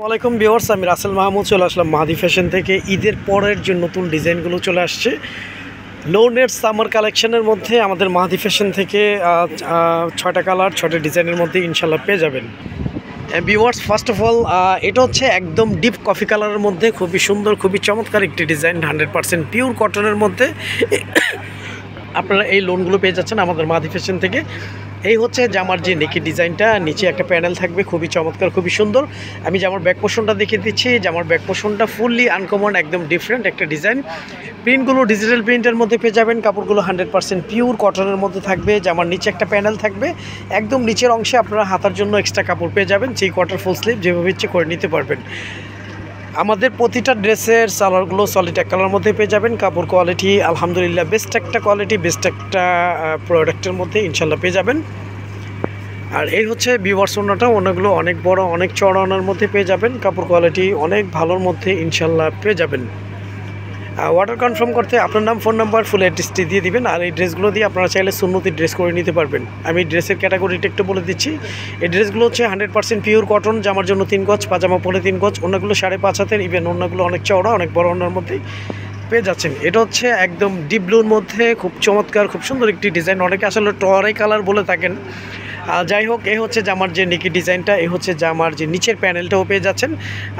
ওয়ালাইকুম ভিউয়ার্স, আমি রাসেল মাহমুদ চলে আসলাম মাহাদি ফ্যাশন থেকে। ঈদের পরের যে নতুন ডিজাইনগুলো চলে আসছে লোনের সামার কালেকশনের মধ্যে আমাদের মাহাদি ফ্যাশন থেকে 6টা কালার 6টা ডিজাইনের মধ্যে ইনশাল্লাহ পেয়ে যাবেন। ভিউয়ার্স, ফার্স্ট অফ অল এটা হচ্ছে একদম ডিপ কফি কালারের মধ্যে খুবই সুন্দর, খুবই চমৎকার একটি ডিজাইন, 100% পিওর কটনের মধ্যে আপনারা এই লোনগুলো পেয়ে যাচ্ছেন আমাদের মাহাদি ফ্যাশন থেকে। এই হচ্ছে জামার যে নেকি ডিজাইনটা, নিচে একটা প্যানেল থাকবে, খুবই চমৎকার, খুবই সুন্দর। আমি জামার ব্যাক পোর্শনটা দেখিয়ে দিচ্ছি। জামার ব্যাক পোর্শনটা ফুললি আনকমন, একদম ডিফারেন্ট একটা ডিজাইন। প্রিন্টগুলো ডিজিটাল প্রিন্টের মধ্যে পেয়ে যাবেন। কাপড়গুলো 100% পিওর কটনের মধ্যে থাকবে। জামার নিচে একটা প্যানেল থাকবে, একদম নিচের অংশে আপনারা হাতার জন্য এক্সট্রা কাপড় পেয়ে যাবেন। 3 কোয়ার্টার ফুল স্লিভ যেভাবে ইচ্ছে করে নিতে পারবেন। আমাদের প্রতিটা ড্রেসের সালোয়ারগুলো সলিড এক কালার মধ্যে পেয়ে যাবেন। কাপড় কোয়ালিটি আলহামদুলিল্লাহ বেস্ট একটা কোয়ালিটি, বেস্ট একটা প্রোডাক্টের মধ্যে ইনশাল্লাহ পেয়ে যাবেন। আর এই হচ্ছে ভিউয়ার্স ওনাটা, ওনাগুলো অনেক বড়, অনেক চড়া ওনার মধ্যে পেয়ে যাবেন। কাপড় কোয়ালিটি অনেক ভালোর মধ্যে ইনশাল্লাহ পেয়ে যাবেন। অর্ডার কনফার্ম করতে আপনার নাম, ফোন নাম্বার, ফুল অ্যাড্রেসটি দিয়ে দিবেন। আর এই ড্রেসগুলো দিয়ে আপনারা চাইলে সুন্নতি ড্রেস করে নিতে পারবেন। আমি ড্রেসের ক্যাটাগরিটা একটু বলে দিচ্ছি। এই ড্রেসগুলো হচ্ছে 100% পিওর কটন। জামার জন্য 3 গজ, পাজামা পরে 3 গজ, ওনাগুলো 5.5 হাতের, ইভেন ওনাগুলো অনেক চওড়া, অনেক বড় ওনার মধ্যেই পেয়ে যাচ্ছেন। এটা হচ্ছে একদম ডিপ ব্লুর মধ্যে খুব চমৎকার, খুব সুন্দর একটি ডিজাইন। অনেকে আসলে টরাই কালার বলে থাকেন। যাই হোক, এই হচ্ছে জামার যে নেকি ডিজাইনটা, এই হচ্ছে জামার যে নিচের প্যানেলটাও পেয়ে যাচ্ছেন।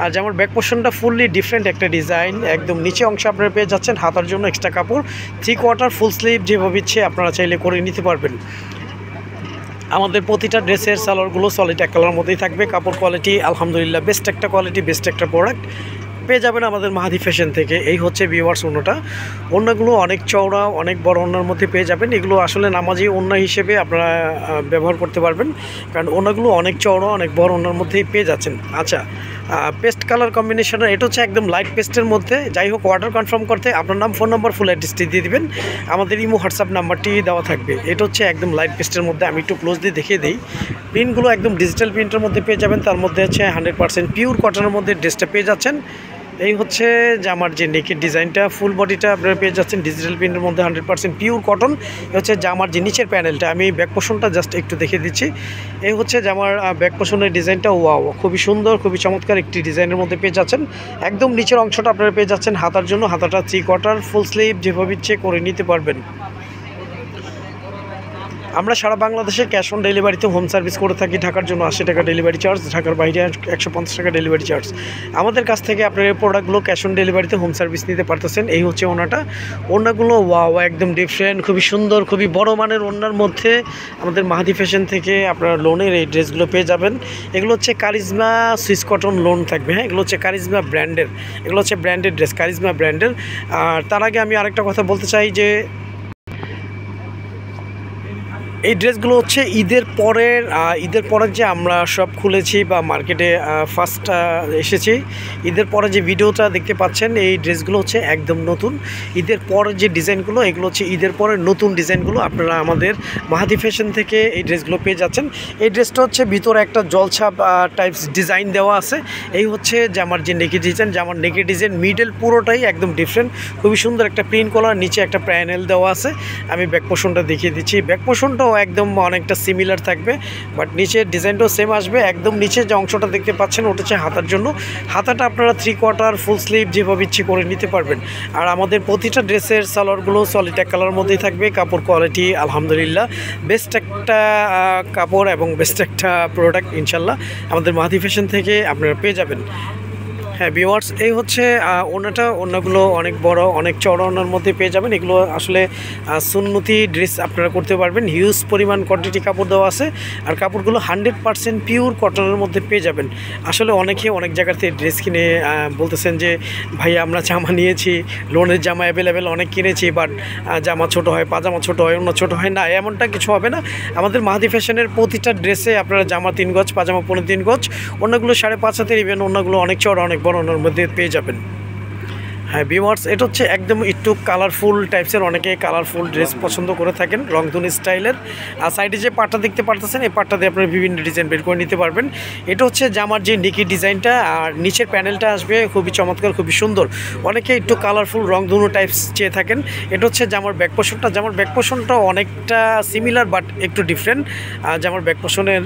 আর জামার ব্যাক পোর্শনটা ফুললি ডিফারেন্ট একটা ডিজাইন, একদম নিচে অংশ আপনারা পেয়ে যাচ্ছেন হাতার জন্য এক্সট্রা কাপড়। 3 কোয়ার্টার ফুল স্লিভ যেভাবে ইচ্ছে আপনারা চাইলে করে নিতে পারবেন। আমাদের প্রতিটা ড্রেসের সালোয়ারগুলো সলিড এক কালার মধ্যেই থাকবে। কাপড় কোয়ালিটি আলহামদুলিল্লাহ বেস্ট একটা কোয়ালিটি, বেস্ট একটা প্রোডাক্ট পেয়ে যাবেন আমাদের মাহাদি ফ্যাশন থেকে। এই হচ্ছে ভিউয়ার্স ওনাটা, ওনাগুলো অনেক চওড়া, অনেক বড় ওনার মধ্যে পেয়ে যাবেন। এগুলো আসলে নামাজি ওনা হিসেবে আপনারা ব্যবহার করতে পারবেন, কারণ ওনাগুলো অনেক চওড়া, অনেক বড় ওনার মধ্যেই পেয়ে যাচ্ছেন। আচ্ছা, পেস্ট কালার কম্বিনেশনের, এটা হচ্ছে একদম লাইট পেস্টের মধ্যে। যাই হোক, অর্ডার কনফার্ম করতে আপনার নাম, ফোন নাম্বার, ফুল অ্যাড্রেসটি দিয়ে দিবেন। আমাদের ইমো হোয়াটসঅ্যাপ নাম্বারটি দেওয়া থাকবে। এটা হচ্ছে একদম লাইট পেস্টের মধ্যে। আমি একটু ক্লোজ দিয়ে দেখিয়ে দিই। প্রিন্টগুলো একদম ডিজিটাল প্রিন্টের মধ্যে পেয়ে যাবেন। তার মধ্যে হচ্ছে 100% পিওর কটনের মধ্যে ড্রেসটা পেয়ে যাচ্ছেন। এই হচ্ছে জামার যে নেকের ডিজাইনটা, ফুল বডিটা আপনারা পেয়ে যাচ্ছেন ডিজিটাল প্রিন্টের মধ্যে 100% পিওর কটন। এই হচ্ছে জামার যে নিচের প্যানেলটা, আমি ব্যাক পোর্শনটা জাস্ট একটু দেখিয়ে দিচ্ছি। এই হচ্ছে জামার ব্যাক পোর্শনের ডিজাইনটা। ওয়াও, খুবই সুন্দর, খুবই চমৎকার একটি ডিজাইনের মধ্যে পেয়ে যাচ্ছেন। একদম নিচের অংশটা আপনারা পেয়ে যাচ্ছেন হাতার জন্য, হাতাটা 3 কোয়ার্টার ফুল স্লিভ যেভাবে ইচ্ছে করে নিতে পারবেন। আমরা সারা বাংলাদেশে ক্যাশ অন ডেলিভারিতে হোম সার্ভিস করে থাকি। ঢাকার জন্য 80 টাকা ডেলিভারি চার্জ, ঢাকার বাইরে 150 টাকা ডেলিভারি চার্জ। আমাদের কাছ থেকে আপনার এই প্রোডাক্টগুলো ক্যাশ অন ডেলিভারিতে হোম সার্ভিস নিতে পারতেছেন। এই হচ্ছে ওনাটা, ওনাগুলো ওয়াও একদম ডিফারেন্ট, খুবই সুন্দর, খুবই বড় মানের ওনার মধ্যে আমাদের মাহাদি ফ্যাশন থেকে আপনারা লোনের এই ড্রেসগুলো পেয়ে যাবেন। এগুলো হচ্ছে কারিজমা সুইস কটন লোন থাকবে। হ্যাঁ, এগুলো হচ্ছে কারিজমা ব্র্যান্ডের, এগুলো হচ্ছে ব্র্যান্ডেড ড্রেস, কারিজমা ব্র্যান্ডের। আর তার আগে আমি আরেকটা কথা বলতে চাই যে এই ড্রেসগুলো হচ্ছে ঈদের পরের যে আমরা সব খুলেছি বা মার্কেটে ফার্স্ট এসেছি, ঈদের পরে যে ভিডিওটা দেখতে পাচ্ছেন, এই ড্রেসগুলো হচ্ছে একদম নতুন। ঈদের পরের যে ডিজাইনগুলো, এগুলো হচ্ছে ঈদের পরের নতুন ডিজাইনগুলো। আপনারা আমাদের মাহাদি ফ্যাশন থেকে এই ড্রেসগুলো পেয়ে যাচ্ছেন। এই ড্রেসটা হচ্ছে ভিতরে একটা জলছাপ টাইপস ডিজাইন দেওয়া আছে। এই হচ্ছে জামার যে নেকি ডিজাইন, জামার নেকি ডিজাইন মিডল পুরোটাই একদম ডিফারেন্ট, খুবই সুন্দর একটা প্রিন্ট কলার, নিচে একটা প্যানেল দেওয়া আছে। আমি ব্যাক পোর্শনটা দেখিয়ে দিচ্ছি। ব্যাক পোর্শনটাও একদম অনেকটা সিমিলার থাকবে, বাট নিচের ডিজাইনটাও সেম আসবে। একদম নিচে যে অংশটা দেখতে পাচ্ছেন ওটা হচ্ছে হাতার জন্য, হাতাটা আপনারা 3 কোয়ার্টার ফুল স্লিভ যেভাবে ইচ্ছে করে নিতে পারবেন। আর আমাদের প্রতিটা ড্রেসের সালোয়ারগুলো সলিড এক কালার মধ্যেই থাকবে। কাপড় কোয়ালিটি আলহামদুলিল্লাহ বেস্ট একটা কাপড় এবং বেস্ট একটা প্রোডাক্ট ইনশাল্লাহ আমাদের মাহাদি ফ্যাশন থেকে আপনারা পেয়ে যাবেন। হ্যাঁ ভিউয়ার্স, এই হচ্ছে ওনাগুলো অনেক বড়, অনেক চড়া ওনার মধ্যে পেয়ে যাবেন। এগুলো আসলে সুন্নতি ড্রেস আপনারা করতে পারবেন। হিউজ পরিমাণ কোয়ান্টিটি কাপড় দেওয়া আছে। আর কাপড়গুলো 100% পিওর কটনের মধ্যে পেয়ে যাবেন। আসলে অনেকে অনেক জায়গাতে ড্রেস কিনে বলতেছেন যে ভাই আমরা জামা নিয়েছি, লোনের জামা অ্যাভেলেবেল অনেক কিনেছি, বাট জামা ছোট হয়, পাজামা ছোট হয়, অন্য ছোট হয় না। এমনটা কিছু হবে না। আমাদের মাহাদি ফ্যাশনের প্রতিটা ড্রেসে আপনারা জামা 3 গজ, পাজামা 3.5 গজ, অন্যগুলো 5.5 হাতের, ইভেন অন্যগুলো অনেক চড়া, অনেক বড় ওনার মধ্যে পেয়ে যাবেন। হ্যাঁ ভিউয়ার্স, এটা হচ্ছে একদম একটু কালারফুল টাইপসের, অনেকে কালারফুল ড্রেস পছন্দ করে থাকেন রংধনু স্টাইলের। আর সাইডে যে পাটটা দেখতে পারতেছেন, এই পাটটা দিয়ে আপনারা বিভিন্ন ডিজাইন বের করে নিতে পারবেন। এটা হচ্ছে জামার যে নিকি ডিজাইনটা, আর নিচের প্যানেলটা আসবে খুবই চমৎকার, খুবই সুন্দর। অনেকে একটু কালারফুল রংধনু টাইপস চেয়ে থাকেন। এটা হচ্ছে জামার ব্যাক পোর্শনটা। জামার ব্যাক পোর্শনটা অনেকটা সিমিলার বাট একটু ডিফারেন্ট। জামার ব্যাক পোর্শনের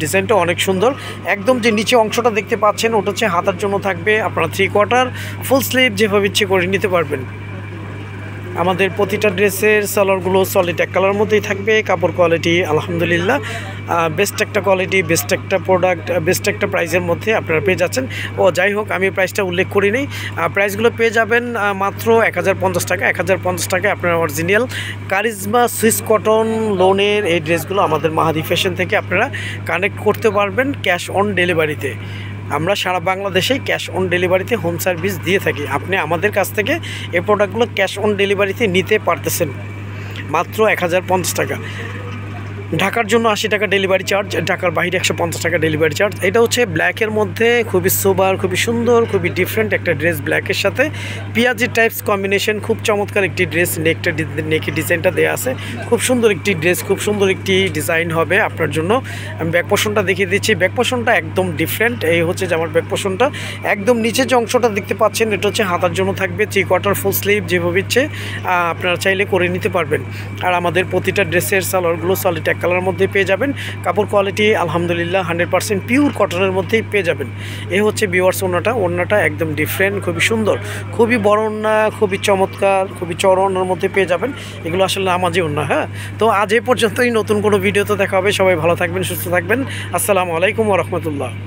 ডিজাইনটা অনেক সুন্দর। একদম যে নিচে অংশটা দেখতে পাচ্ছেন, ওটা হচ্ছে হাতার জন্য থাকবে। আপনারা 3/4 ফুল স্লিভ যেভাবে ইচ্ছে করে নিতে পারবেন। আমাদের প্রতিটা ড্রেসের সালোয়ারগুলো সলিড এক কালার মধ্যেই থাকবে। কাপড় কোয়ালিটি আলহামদুলিল্লাহ বেস্ট একটা কোয়ালিটি, বেস্ট একটা প্রোডাক্ট, বেস্ট একটা প্রাইসের মধ্যে আপনারা পেয়ে যাচ্ছেন। যাই হোক, আমি প্রাইসটা উল্লেখ করি নেই। প্রাইসগুলো পেয়ে যাবেন মাত্র 1050 টাকা। 1050 টাকায় আপনারা অরিজিনাল কারিজমা সুইস কটন লোনের এই ড্রেসগুলো আমাদের মাহাদি ফ্যাশন থেকে আপনারা কানেক্ট করতে পারবেন ক্যাশ অন ডেলিভারিতে। আমরা সারা বাংলাদেশেই ক্যাশ অন ডেলিভারিতে হোম সার্ভিস দিয়ে থাকি। আপনি আমাদের কাছ থেকে এই প্রোডাক্টগুলো ক্যাশ অন ডেলিভারিতে নিতে পারতেছেন মাত্র 1050 টাকা। ঢাকার জন্য 80 টাকা ডেলিভারি চার্জ, ঢাকার বাইরে 150 টাকা ডেলিভারি চার্জ। এটা হচ্ছে ব্ল্যাকের মধ্যে খুবই সোবার, খুবই সুন্দর, খুবই ডিফারেন্ট একটা ড্রেস। ব্ল্যাকের সাথে পিয়াজি টাইপস কম্বিনেশন, খুব চমৎকার একটি ড্রেস। নেকের ডিজাইনটা দেওয়া আছে, খুব সুন্দর একটি ড্রেস, খুব সুন্দর একটি ডিজাইন হবে আপনার জন্য। আমি ব্যাক পোর্শনটা দেখিয়ে দিচ্ছি। ব্যাক পোর্শনটা একদম ডিফারেন্ট। এই হচ্ছে যে আমার ব্যাক পোর্শনটা একদম নিচে যে অংশটা দেখতে পাচ্ছেন, এটা হচ্ছে হাতার জন্য থাকবে। 3/4 ফুল স্লিভ যেভাবে ইচ্ছে আপনারা চাইলে করে নিতে পারবেন। আর আমাদের প্রতিটা ড্রেসের সালোয়ারগুলো সলিড এক কালার মধ্যে পেয়ে যাবেন। কাপড় কোয়ালিটি আলহামদুলিল্লাহ 100% পিওর কটনের মধ্যেই পেয়ে যাবেন। এই হচ্ছে ভিউয়ার্স ওড়নাটা একদম ডিফারেন্ট, খুবই সুন্দর, খুবই বড় ওড়না, খুবই চমৎকার, খুবই চড়া ওড়নার মধ্যে পেয়ে যাবেন। এগুলো আসলে নামাজি ওড়না। হ্যাঁ, তো আজ এই পর্যন্তই। নতুন কোনো ভিডিওতে দেখা হবে। সবাই ভালো থাকবেন, সুস্থ থাকবেন। আসসালামু আলাইকুম ওয়া রাহমাতুল্লাহ।